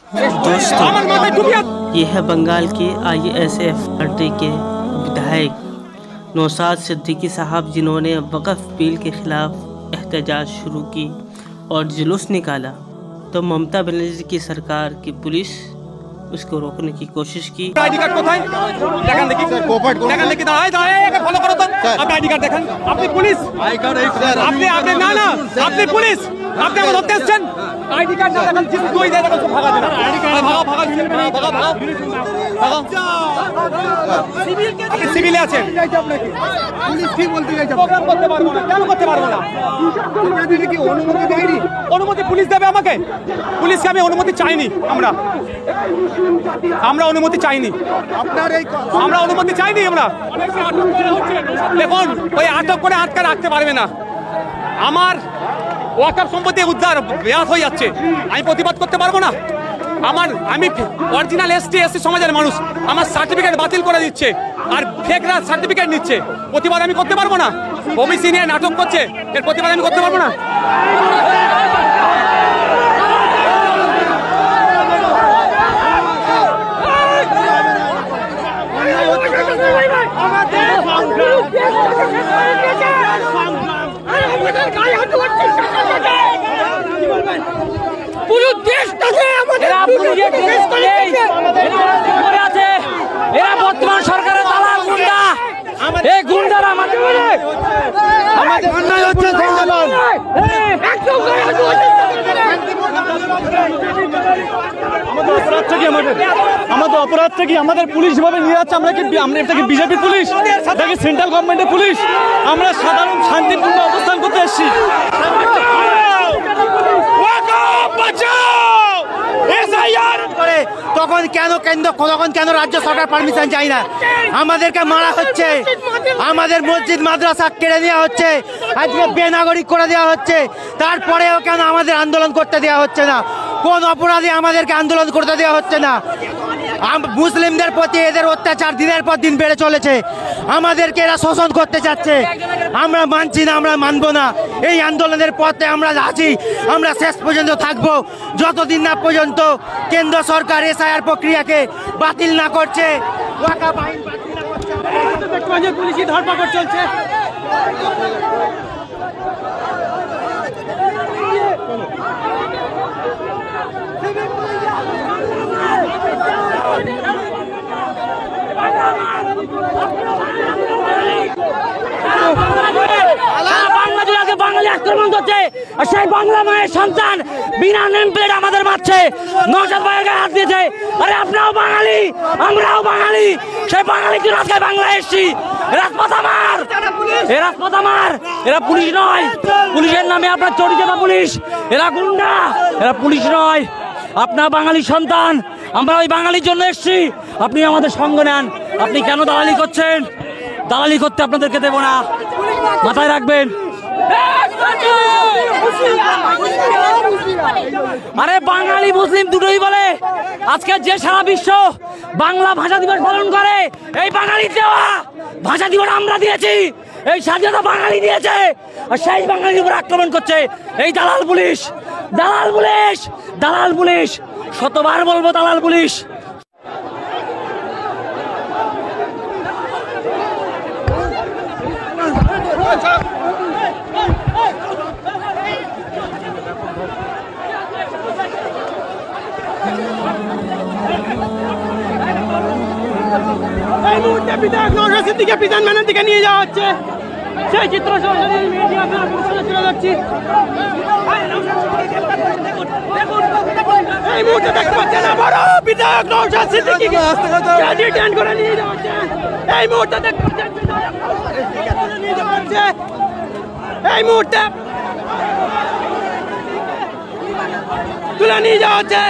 दोस्तों, ये है बंगाल के ISF पार्टी के विधायक नौशाद सिद्दीकी साहब, जिन्होंने वक़्फ़ बिल के ख़िलाफ़ एहतजाज शुरू की और जुलूस निकाला, तो ममता बनर्जी की सरकार की पुलिस उसको रोकने की कोशिश की। आईडी कार्ड কোথায় দেখেন দেখি দেখেন দেখি দাঁড়ায় দাঁড়ায় একে ফলো করো তো। আপনি আইডি কার্ড দেখেন, আপনি পুলিশ আই কার্ড এই স্যার আপনি আপনি না না আপনি পুলিশ, আপনি আমাকে ধরতে এসেছেন। আইডি কার্ড না দেখেন কিছু দুই দেন তো ভাগা দেন। আইডি কার্ড ভাগা ভাগা ভাগা ভাগা সিভিল কে আপনি সিভিলে আছেন, পুলিশ কি বলতে চাইছে? প্রোগ্রাম করতে পারবো না, কেন করতে পারবো না? আপনি কি অনুমতি দেয়নি? অনুমতি পুলিশ দেবে আমাকে? পুলিশকে আমি অনুমতি চাইনি, আমরা অনুমতি চাইনি, আমরা অনুমতি চাইনি। আমরা দেখুন ওই আটক করে আটকে রাখতে পারবে না। আমার ওয়াকফ সম্পত্তি উদ্ধার ব্যাহত হয়ে যাচ্ছে, আমি প্রতিবাদ করতে পারবো না। আমি অরিজিনাল ST সমাজের মানুষ, আমার সার্টিফিকেট বাতিল করে দিচ্ছে আর ফেকরা সার্টিফিকেট নিচ্ছে, প্রতিবাদ আমি করতে পারবো না। ওবিসি নিয়ে নাটক করছে, এর প্রতিবাদ আমি করতে পারবো না। পুরো দেশটাকে আমাদের এরা বর্তমান সরকারের দালাল গুন্ডা, এই গুন্ডারা আমাদের অন্যায় হচ্ছে। আমাদের অপরাধটা কি? আমাদের পুলিশ ভাবে নিয়ে যাচ্ছে। আমরা এটা কি বিজেপি পুলিশ নাকি সেন্ট্রাল গভর্নমেন্টের পুলিশ? আমরা সাধারণ শান্তিপূর্ণ অবস্থান করতে এসেছি। তখন কেন রাজ্য সরকার পারমিশন চাই না? আমাদেরকে মারা হচ্ছে, আমাদের মসজিদ মাদ্রাসা কেড়ে নেওয়া হচ্ছে, আজকে বেনাগরিক করে দেওয়া হচ্ছে, তারপরেও কেন আমাদের আন্দোলন করতে দেওয়া হচ্ছে না? কোন অপরাধে আমাদেরকে আন্দোলন করতে দেওয়া হচ্ছে না? মুসলিমদের প্রতি এদের অত্যাচার দিনের পর দিন বেড়ে চলেছে, আমাদেরকে এরা শোষণ করতে চাচ্ছে। আমরা মানছি না, আমরা মানবো না। এই আন্দোলনের পথে আমরা আছি, আমরা শেষ পর্যন্ত থাকবো, যতদিন না পর্যন্ত কেন্দ্র সরকার SIR প্রক্রিয়াকে বাতিল না করছে, ওয়াকফ আইন বাতিল না করছে। পুলিশি ধরপাকড় চলছে। বাঙালি আক্রমণ করছে, আর সেই বাংলা মায়ের সন্তান বিনা নেম প্লেট আমাদের মারছে, নওশাদ ভাইয়ের গায়ে হাত দিয়েছে। আরে আপনারাও বাঙালি, আমরাও বাঙালি, সেই বাঙালি কি রাস্তায় বাংলা এসছি। রাজপথ আমার, রাজপথ আমার, এরা পুলিশ নয়, পুলিশের নামে আপনার চরিচাটা পুলিশ, এরা গুন্ডা, এরা পুলিশ নয়। আপনার বাঙালি সন্তান, আমরা ওই বাঙালির জন্য এসছি, আপনি আমাদের সঙ্গ নেন। আপনি কেন দালালি করছেন? দালালি করতে আপনাদেরকে দেব না, মাথায় রাখবেন। আরে বাঙালি মুসলিম দুটোই বলে। আজকে যে সারা বিশ্ব বাংলা ভাষা দিবস পালন করে, এই বাঙালি দেওয়া ভাষা দিবস আমরা দিয়েছি, এই স্বাধীনতা বাঙালি দিয়েছে, আর সেই বাঙালির উপর আক্রমণ করছে এই দালাল পুলিশ। দালাল পুলিশ, দালাল পুলিশ, শতবার বলবো দালাল পুলিশ। এই মুহূর্তে বিধায়ক নওশাদ সিদ্দিকীকে বিধানভবনের দিকে নিয়ে যাওয়া হচ্ছে, সেই চিত্র সরাসরি মিডিয়া চলে যাচ্ছি। এই মুহূর্তে দেখতে পাচ্ছেন বড় বিধায়ক নওশাদ সিদ্দিকীকে ডিটেইন করে নিয়ে যাওয়া হচ্ছে। এই মুহূর্তে দেখতে পাচ্ছেন নিয়ে যাওয়া হচ্ছে, এই মুহূর্তে তুলে নিয়ে যাওয়া হচ্ছে।